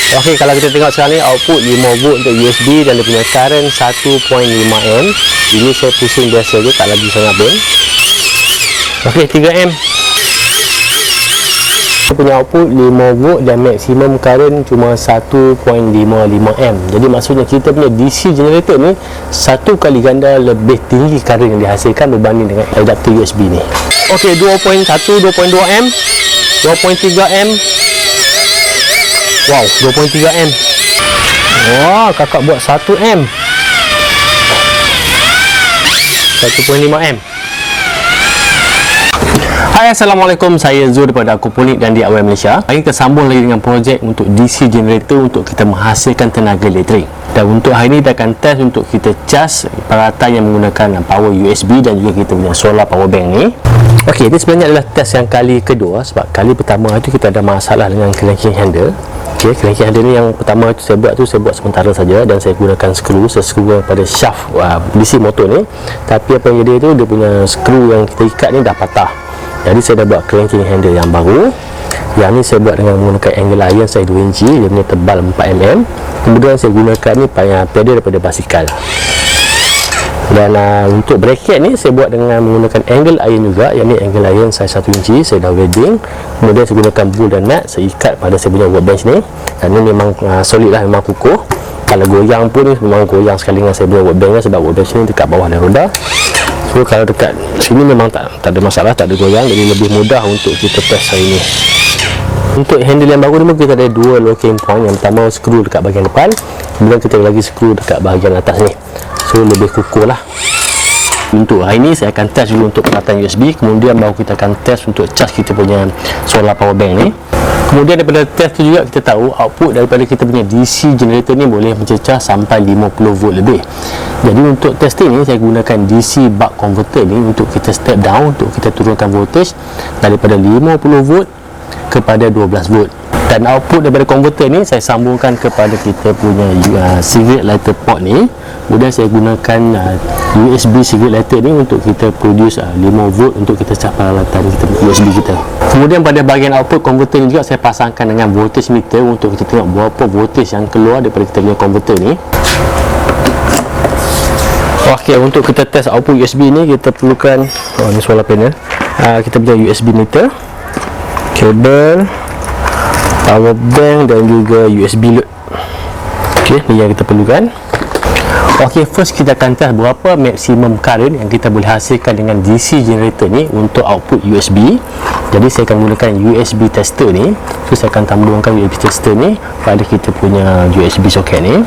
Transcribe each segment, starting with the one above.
Okey, kalau kita tengok sekarang ni output 5 volt untuk USB dan dia punya current 1.5 amp. Ini saya pusing biasa je, tak lagi sangat pun. Okey, 3 amp. Dia punya output 5 volt dan maksimum current cuma 1.55 amp. Jadi maksudnya kita punya DC generator ni satu kali ganda lebih tinggi current yang dihasilkan berbanding dengan adapter USB ni. Okey, 2.1, 2.2 amp, 2.3 amp. Wow, 2.3 amp. Wah, kakak buat 1 amp. 1.5 amp. Hai, Assalamualaikum. Saya Zul daripada Aquaponic dan DIY Malaysia. Hari kita sambung lagi dengan projek untuk DC generator untuk kita menghasilkan tenaga elektrik. Dan untuk hari ini kita akan test untuk kita cas peralatan yang menggunakan power USB dan juga kita punya solar power bank ni. Okey, ini sebenarnya adalah test yang kali kedua, sebab kali pertama itu kita ada masalah dengan cranking handle. Okey, cranking handle ni yang pertama tu saya buat sementara saja dan saya gunakan skru pada shaft DC motor ni. Tapi apa yang jadi tu, dia punya skru yang kita ikat ni dah patah. Jadi saya dah buat cranking handle yang baru. Yang ni saya buat dengan menggunakan angle iron size 2 inci, dia punya tebal 4mm. Kemudian saya gunakan ni pedal daripada basikal. Dan untuk bracket ni saya buat dengan menggunakan angle iron juga, yang ni angle iron size 1 inci. Saya dah welding. Kemudian saya gunakan bolt dan nut, saya ikat pada saya punya workbench ni. Dan ni memang solid lah, memang kukuh. Kalau goyang pun ni memang goyang sekali dengan saya punya workbench ni, sebab workbench ni dekat bawah dan roda. So kalau dekat sini memang tak ada masalah, tak ada goyang, jadi lebih mudah untuk kita test hari ni. Untuk handle yang baru ni kita ada dua locking point. Yang pertama skru dekat bahagian depan, kemudian kita lagi skru dekat bahagian atas ni. So lebih kukuh lah. Untuk hari ni saya akan test dulu untuk peralatan USB, kemudian baru kita akan test untuk charge kita punya solar power bank ni. Kemudian daripada test tu juga kita tahu output daripada kita punya DC generator ni boleh mencecah sampai 50 volt lebih. Jadi untuk testing ni saya gunakan DC buck converter ni untuk kita step down, untuk kita turunkan voltage daripada 50 volt kepada 12 volt. Dan output daripada converter ni saya sambungkan kepada kita punya cigarette lighter port ni. Kemudian saya gunakan USB cigarette lighter ni untuk kita produce 5 volt untuk kita charge peralatan kita USB kita. Kemudian pada bahagian output converter ni juga saya pasangkan dengan voltage meter untuk kita tengok berapa voltage yang keluar daripada kita punya converter ni. Okey, untuk kita test output USB ni kita perlukan ni solar panel. Kita punya USB meter, kabel, power bank dan juga USB load. Okey, ni yang kita perlukan. Okey, first kita akan test berapa maksimum current yang kita boleh hasilkan dengan DC generator ni untuk output USB. Jadi saya akan gunakan USB tester ni. So saya akan tambahkan USB tester ni pada kita punya USB socket ni.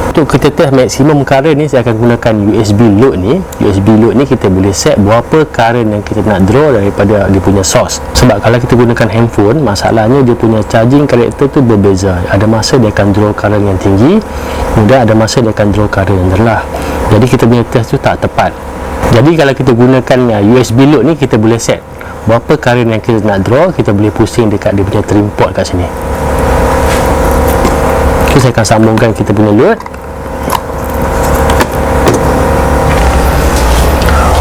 Untuk kita test maksimum current ni saya akan gunakan USB load ni. USB load ni kita boleh set berapa current yang kita nak draw daripada dia punya source. Sebab kalau kita gunakan handphone, masalahnya dia punya charging character tu berbeza. Ada masa dia akan draw current yang tinggi, kemudian ada masa dia akan draw current yang rendah. Jadi kita punya test tu tak tepat. Jadi kalau kita gunakan USB load ni, kita boleh set berapa current yang kita nak draw. Kita boleh pusing dekat dia punya trim port kat sini. So saya akan sambungkan kita punya load.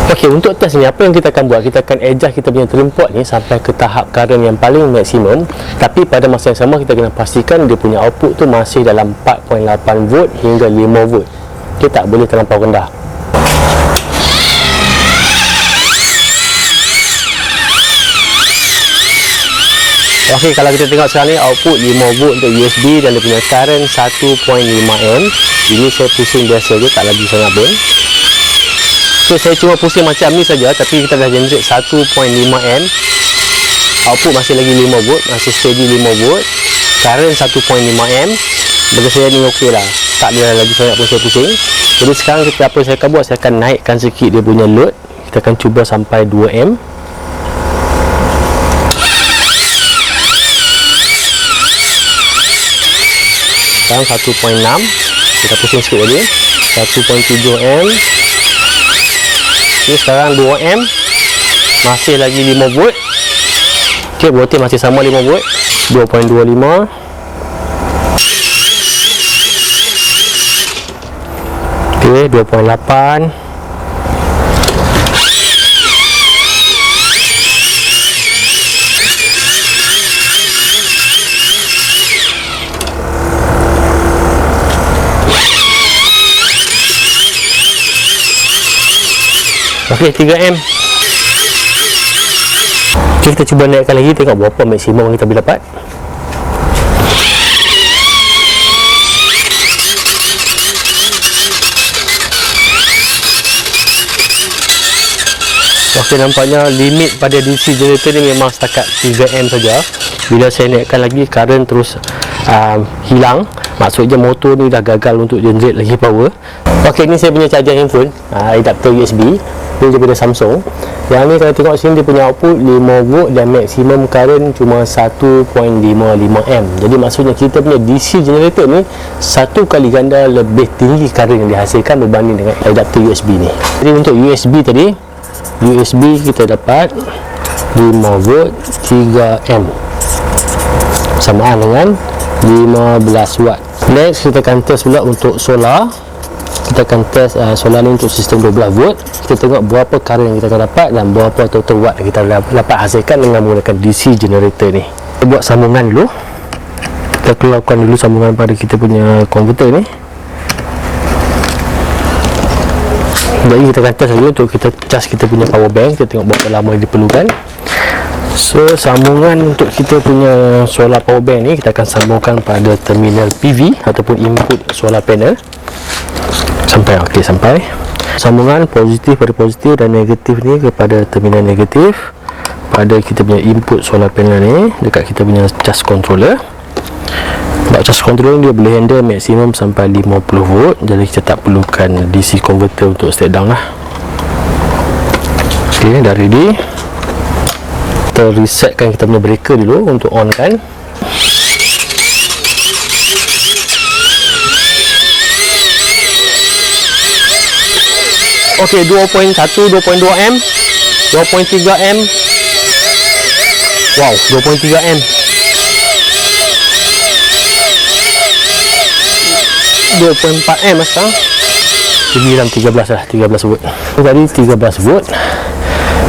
Okey, untuk test ni apa yang kita akan buat? Kita akan adjust kita punya trim port ni sampai ke tahap current yang paling maksimum. Tapi pada masa yang sama kita kena pastikan dia punya output tu masih dalam 4.8 volt hingga 5 volt. Dia tak boleh terlampau rendah. Okey, kalau kita tengok sekarang ni output 5 volt untuk USB dan dia punya current 1.5 amp. Ini saya pusing biasa je, tak lagi sangat pun. So saya cuma pusing macam ni saja, tapi kita dah generate 1.5 amp. Output masih lagi 5 volt, masih steady 5 volt. Current 1.5 amp. Bagi saya ni okey lah, tak ada lagi sangat pun saya pusing. Jadi sekarang apa yang saya akan buat, saya akan naikkan sikit dia punya load. Kita akan cuba sampai 2 amp. Sekarang 1.6. Kita pusing sikit lagi. 1.7 amp. Okay, sekarang 2 amp. Masih lagi 5 volt. Ok, voltage masih sama 5 volt. 2.25. Ok, 2.8. Okey, 3M. Okay, kita cuba naikkan lagi, tengok berapa maksimum kita boleh dapat. Okey, nampaknya limit pada DC generator ni memang setakat 3M saja. Bila saya naikkan lagi, current terus hilang. Maksudnya motor ni dah gagal untuk generate lagi power. Okey, ni saya punya charger handphone, adapter USB. Ini daripada Samsung. Yang ni kalau tengok sini, dia punya output 5V dan maksimum current cuma 1.55A. Jadi maksudnya kita punya DC generator ni satu kali ganda lebih tinggi current yang dihasilkan berbanding dengan adapter USB ni. Jadi untuk USB tadi, USB kita dapat 5V 3M samaan dengan 15W. Next kita akan test pula untuk solar. Kita akan test solar ni untuk sistem 12V. Kita tengok berapa current yang kita akan dapat dan berapa total watt yang kita dapat hasilkan dengan menggunakan DC generator ni. Kita buat sambungan dulu. Kita keluarkan dulu sambungan pada kita punya converter ni. Jadi kita akan test dulu untuk kita charge kita punya power bank. Kita tengok berapa lama diperlukan. So sambungan untuk kita punya solar power bank ni kita akan sambungkan pada terminal PV ataupun input solar panel. Sampai, okey, sampai. Sambungan positif pada positif dan negatif ni kepada terminal negatif pada kita punya input solar panel ni dekat kita punya charge controller. Sebab charge controller dia boleh handle maksimum sampai 50V. Jadi kita tak perlukan DC converter untuk step down lah. Okey, dah ready. Kita resetkan kita punya breaker dulu untuk on kan. Okey, 2.1, 2.2M, 2.3M. Wow, 2.3M. 2.4M sekarang. Jadi dalam 13 lah, 13V. Tadi 13V.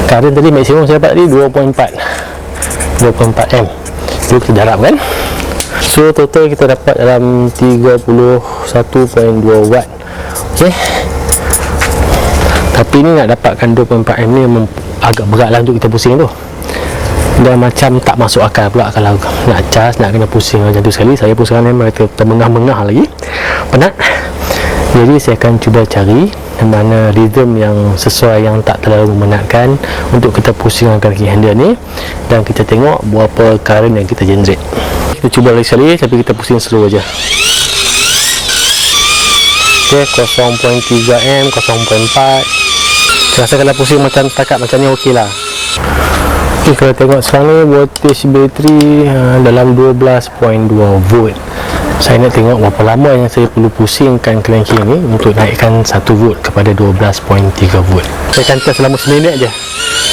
Current tadi maksimum saya dapat tadi 2.4M. Itu kita darab kan. So total kita dapat dalam 31.2W. Okey. Tapi ni nak dapatkan 2.4M ni memang agak berat lah untuk kita pusing tu. Dan macam tak masuk akal pula kalau nak charge, nak kena pusing macam tu sekali. Saya pun sekarang memang termengah-mengah lagi, penat. Jadi saya akan cuba cari yang mana rhythm yang sesuai, yang tak terlalu memenatkan untuk kita pusingkan kaki handle ni. Dan kita tengok berapa current yang kita generate. Kita cuba lagi sekali, tapi kita pusing slow aja. Okay, 0.3M, 0.4. Saya rasa kalau pusing macam setakat macam ni okey lah. Okay, kalau tengok sekarang ni voltage bateri dalam 12.2V. Saya nak tengok berapa lama yang saya perlu pusingkan cranky ni untuk naikkan 1V kepada 12.3V. Saya akan test selama 1 minit je.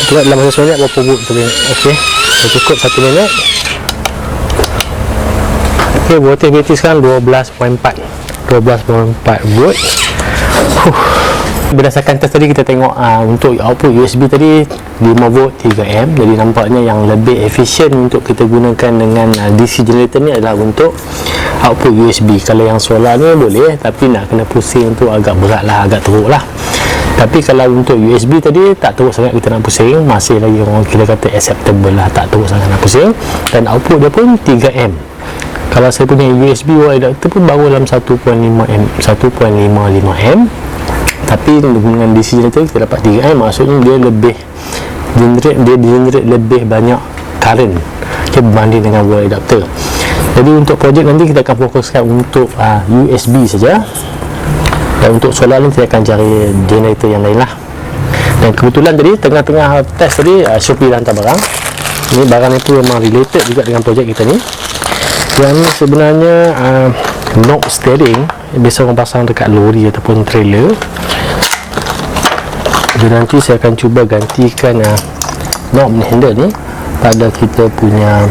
Tengok dalam masa 1 minit berapa volt tu. Okey, dah cukup 1 minit. Okey, voltage bateri sekarang 12.4V. Berdasarkan test tadi kita tengok untuk output USB tadi 5V 3M. Jadi nampaknya yang lebih efisien untuk kita gunakan dengan DC generator ni adalah untuk output USB. Kalau yang solar ni boleh, tapi nak kena pusing tu agak berat lah, agak teruk lah. Tapi kalau untuk USB tadi tak teruk sangat kita nak pusing, masih lagi orang kita kata acceptable lah, tak teruk sangat nak pusing. Dan output dia pun 3M. Kalau saya punya USB wire adapter pun baru dalam 1.55M. Tapi dengan DC generator kita dapat 3M, maksudnya dia lebih generate lebih banyak current berbanding dengan wire adapter. Jadi untuk projek nanti kita akan fokuskan untuk USB saja. Dan untuk solar ni kita akan cari generator yang lain lah. Dan kebetulan tadi tengah-tengah test tadi Shopee dah hantar barang. Ini barang itu memang related juga dengan projek kita ni. Yang ni sebenarnya knob steering, biasa orang pasang dekat lori ataupun trailer. Jadi nanti saya akan cuba gantikan knob handle ni pada kita punya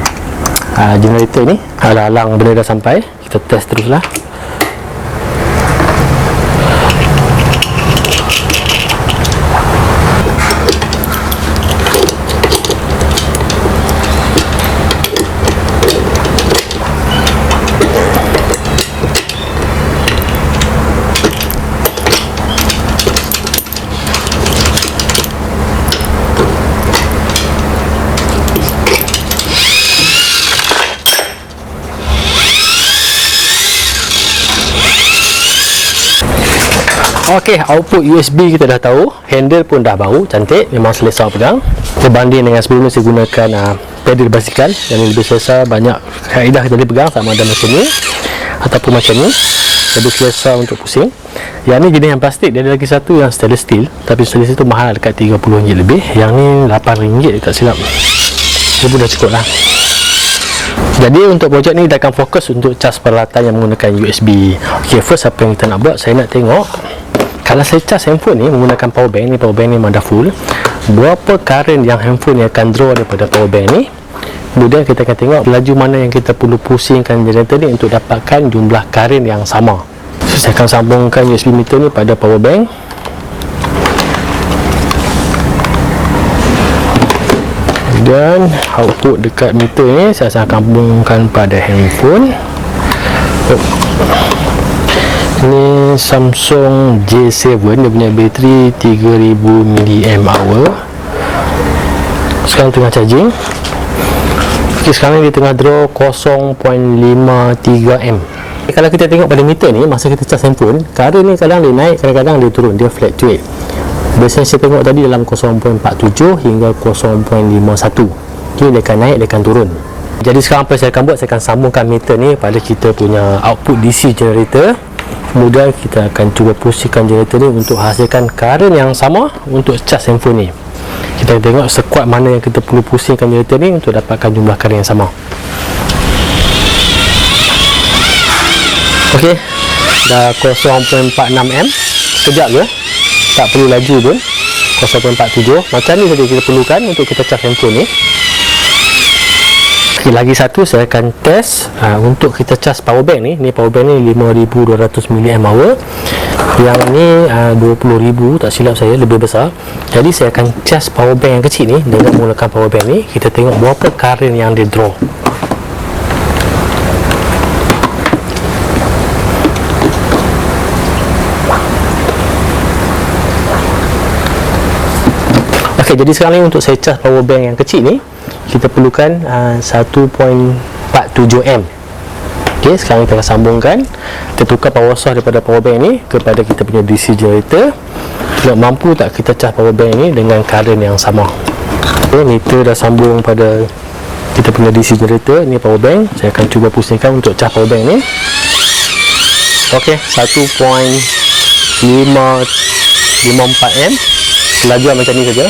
generator ni. Alang-alang benda dah sampai, kita test teruslah. Okey, output USB kita dah tahu, handle pun dah baru, cantik, memang selesa pegang. Berbanding dengan sebelum saya gunakan pedal basikal yang lebih selesa, banyak kaedah kita boleh pegang, sama ada macam ni ataupun macam ni, lebih selesa untuk pusing. Yang ni jenis yang plastik, dia ada lagi satu yang stainless steel, tapi stainless steel tu mahal dekat RM30 lebih. Yang ni RM8 tak silap. Dia pun dah cukup lah. Jadi untuk projek ni kita akan fokus untuk cas peralatan yang menggunakan USB. Ok, first apa yang kita nak buat, saya nak tengok kalau saya cas handphone ni menggunakan power bank ni, power bank ni memang dah full, berapa current yang handphone ni akan draw daripada power bank ni. Kemudian kita akan tengok laju mana yang kita perlu pusingkan generator ni untuk dapatkan jumlah current yang sama. So, saya akan sambungkan USB meter ni pada power bank. Dan output dekat meter ni saya akan sambungkan pada handphone. Ini Samsung J7, dia punya bateri 3000 mAh. Sekarang tengah charging. Okay, sekarang dia tengah draw 0.53 A. Kalau kita tengok pada meter ni, masa kita charge handphone, current ni kadang dia naik, kadang-kadang dia turun, dia fluctuate. Biasanya saya tengok tadi dalam 0.47 hingga 0.51. Okay, dia akan naik, dia akan turun. Jadi sekarang apa saya akan buat, saya akan sambungkan meter ni pada kita punya output DC generator. Kemudian kita akan cuba pusingkan generator ni untuk hasilkan current yang sama untuk charge handphone ni. Kita tengok sekuat mana yang kita perlu pusingkan generator ni untuk dapatkan jumlah current yang sama. Ok, dah 0.46 A. Sekejap je, tak perlu laju pun. 0.47 macam ni saja kita perlukan untuk kita charge handphone ni. Okay, lagi satu saya akan test untuk kita charge power bank ni. Ni power bank ni 5200 mAh. Yang ni 20,000 tak silap saya, lebih besar. Jadi saya akan charge power bank yang kecil ni dengan menggunakan power bank ni. Kita tengok berapa current yang dia draw. Ok, jadi sekarang ni untuk saya charge power bank yang kecil ni, kita perlukan 1.47 A. Ok, sekarang kita akan sambungkan. Kita tukar power source daripada power bank ni kepada kita punya DC generator. Tengok mampu tak kita charge power bank ni dengan current yang sama. Ok, meter dah sambung pada kita punya DC generator. Ni power bank, saya akan cuba pusingkan untuk charge power bank ni. Ok, 1.554 A. Kelajuan macam ni saja.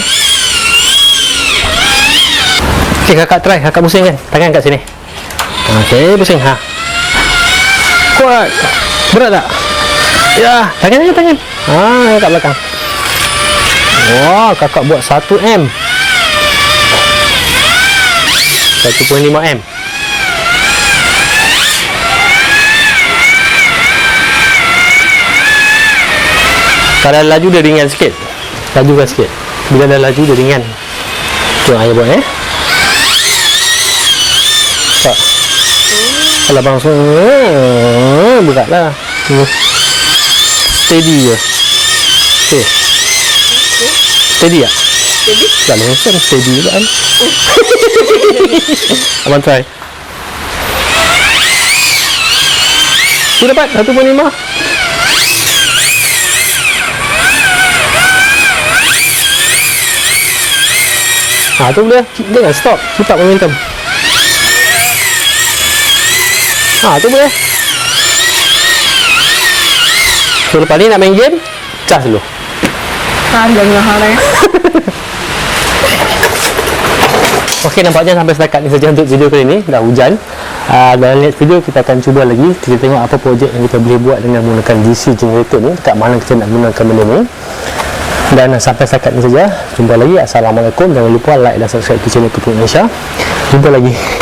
Ok, kakak try, kakak pusing kan tangan kat sini. Ok, pusing. Kuat, berat tak? Ya, tangan. Kat belakang. Wah, kakak buat 1 A, 1.5 A. Kalau laju dia ringan sikit, lajukan sikit. Bila dah laju dia ringan. Tengok ayah buat tak. Kalau langsung berat lah. Steady je. Okay. Steady tak? Steady? Tak langsung steady juga kan. Abang try. Tu dapat 1.5. Tu boleh. Jangan stop. Cepat momentum. Tu boleh. So lepas ni nak main game, charge dulu. Jangan hal lah. Ok, nampaknya sampai setakat ni saja untuk video kali ni. Dah hujan. Dalam next video kita akan cuba lagi. Kita tengok apa projek yang kita boleh buat dengan menggunakan DC generator ni. Kat mana kita nak gunakan benda ni. Dan sampai setakat ni saja. Jumpa lagi. Assalamualaikum. Jangan lupa like dan subscribe ke channel Kepunyaan Indonesia. Jumpa lagi.